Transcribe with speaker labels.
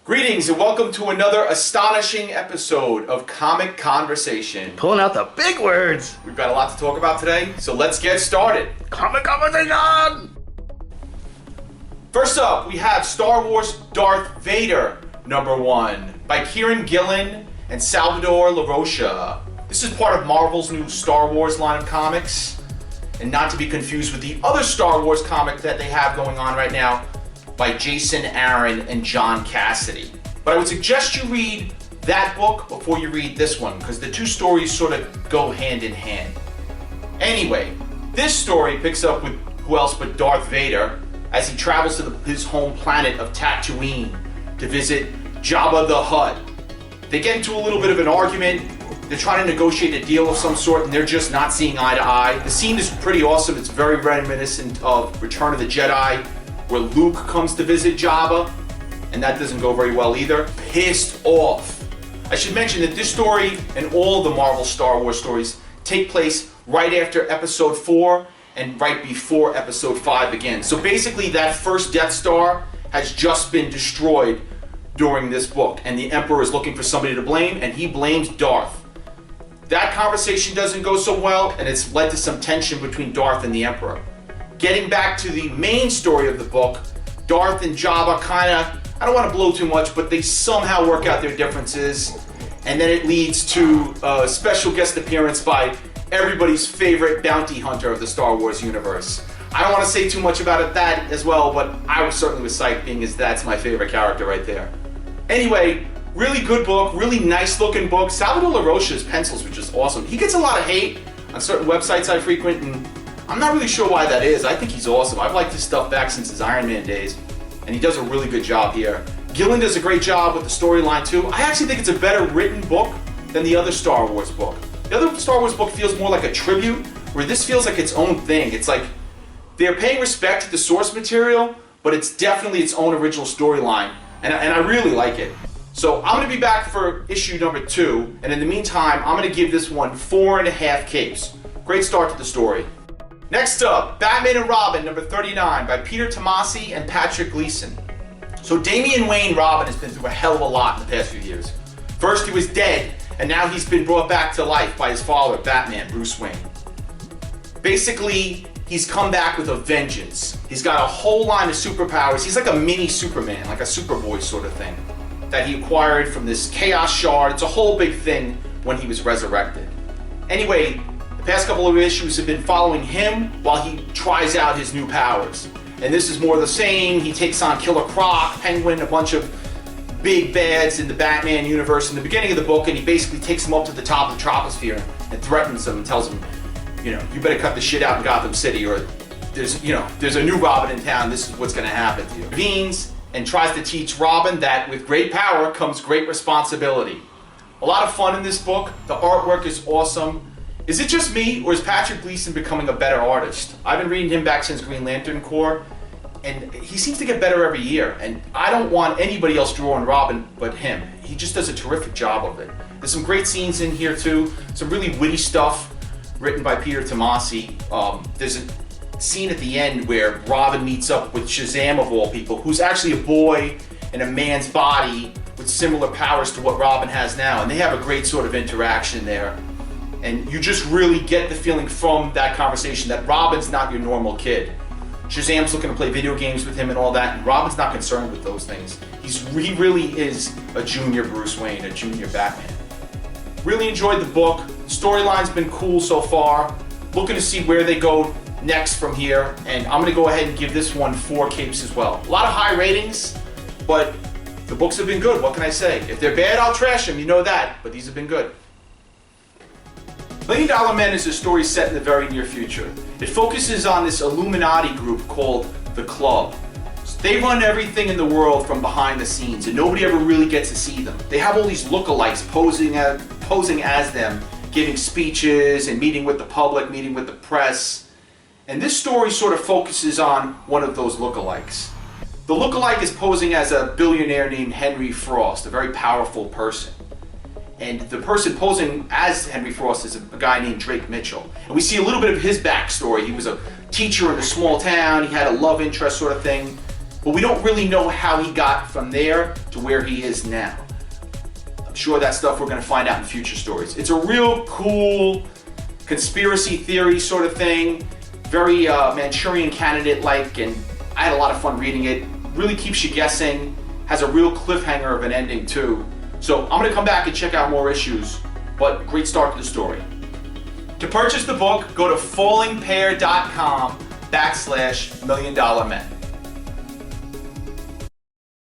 Speaker 1: Greetings and welcome to another astonishing episode of Comic Conversation.
Speaker 2: Pulling out the big words.
Speaker 1: We've got a lot to talk about today, so let's get started.
Speaker 2: Comic Conversation!
Speaker 1: First up, we have Star Wars Darth Vader #1 by Kieran Gillen and Salvador LaRocha. This is part of Marvel's new Star Wars line of comics, and not to be confused with the other Star Wars comic that they have going on right now by Jason Aaron and John Cassidy. But I would suggest you read that book before you read this one, because the two stories sort of go hand in hand. Anyway, this story picks up with who else but Darth Vader as he travels to his home planet of Tatooine to visit Jabba the Hutt. They get into a little bit of an argument. They're trying to negotiate a deal of some sort, and they're just not seeing eye to eye. The scene is pretty awesome. It's very reminiscent of Return of the Jedi, where Luke comes to visit Jabba, and that doesn't go very well either. Pissed off. I should mention that this story and all the Marvel Star Wars stories take place right after Episode 4 and right before Episode 5 begins. So basically that first Death Star has just been destroyed during this book, and the Emperor is looking for somebody to blame, and he blames Darth. That conversation doesn't go so well, and it's led to some tension between Darth and the Emperor. Getting back to the main story of the book, Darth and Jabba I don't want to blow too much, but they somehow work out their differences, and then it leads to a special guest appearance by everybody's favorite bounty hunter of the Star Wars universe. I don't want to say too much about that as well, but I certainly was psyched, being as that's my favorite character right there. Anyway, really good book, really nice looking book. Salvador LaRocha's pencils were just awesome. He gets a lot of hate on certain websites I frequent, and I'm not really sure why that is. I think he's awesome. I've liked his stuff back since his Iron Man days, and he does a really good job here. Gillen does a great job with the storyline too. I actually think it's a better written book than the other Star Wars book. The other Star Wars book feels more like a tribute, where this feels like its own thing. It's like they're paying respect to the source material, but it's definitely its own original storyline, and I really like it. So I'm going to be back for issue #2, and in the meantime, I'm going to give this one 4.5 capes. Great start to the story. Next up, Batman and Robin #39 by Peter Tomasi and Patrick Gleason. So Damian Wayne Robin has been through a hell of a lot in the past few years. First he was dead, and now he's been brought back to life by his father, Batman, Bruce Wayne. Basically, he's come back with a vengeance. He's got a whole line of superpowers. He's like a mini Superman, like a Superboy sort of thing, that he acquired from this Chaos Shard. It's a whole big thing when he was resurrected. Anyway, the past couple of issues have been following him while he tries out his new powers. And this is more of the same. He takes on Killer Croc, Penguin, a bunch of big bads in the Batman universe in the beginning of the book, and he basically takes them up to the top of the troposphere and threatens them and tells them, you better cut the shit out in Gotham City, or there's a new Robin in town, this is what's gonna happen to you. Intervenes and tries to teach Robin that with great power comes great responsibility. A lot of fun in this book. The artwork is awesome. Is it just me, or is Patrick Gleason becoming a better artist? I've been reading him back since Green Lantern Corps, and he seems to get better every year, and I don't want anybody else drawing Robin but him. He just does a terrific job of it. There's some great scenes in here too, some really witty stuff written by Peter Tomasi. There's a scene at the end where Robin meets up with Shazam of all people, who's actually a boy in a man's body with similar powers to what Robin has now, and they have a great sort of interaction there. And you just really get the feeling from that conversation that Robin's not your normal kid. Shazam's looking to play video games with him and all that, and Robin's not concerned with those things. He really is a junior Bruce Wayne, a junior Batman. Really enjoyed the book. Storyline's been cool so far. Looking to see where they go next from here, and I'm gonna go ahead and give this one 4 capes as well. A lot of high ratings, but the books have been good. What can I say? If they're bad, I'll trash them, you know that, but these have been good. $1 Million Men is a story set in the very near future. It focuses on this Illuminati group called the Club. They run everything in the world from behind the scenes, and nobody ever really gets to see them. They have all these lookalikes posing as them, giving speeches and meeting with the public, meeting with the press. And this story sort of focuses on one of those lookalikes. The lookalike is posing as a billionaire named Henry Frost, a very powerful person. And the person posing as Henry Frost is a guy named Drake Mitchell. And we see a little bit of his backstory. He was a teacher in a small town. He had a love interest sort of thing. but we don't really know how he got from there to where he is now. I'm sure that stuff we're going to find out in future stories. It's a real cool conspiracy theory sort of thing, very Manchurian Candidate-like, and I had a lot of fun reading it. Really keeps you guessing, has a real cliffhanger of an ending too. So I'm going to come back and check out more issues, but great start to the story. To purchase the book, go to fallingpair.com/$1,000,000 Men.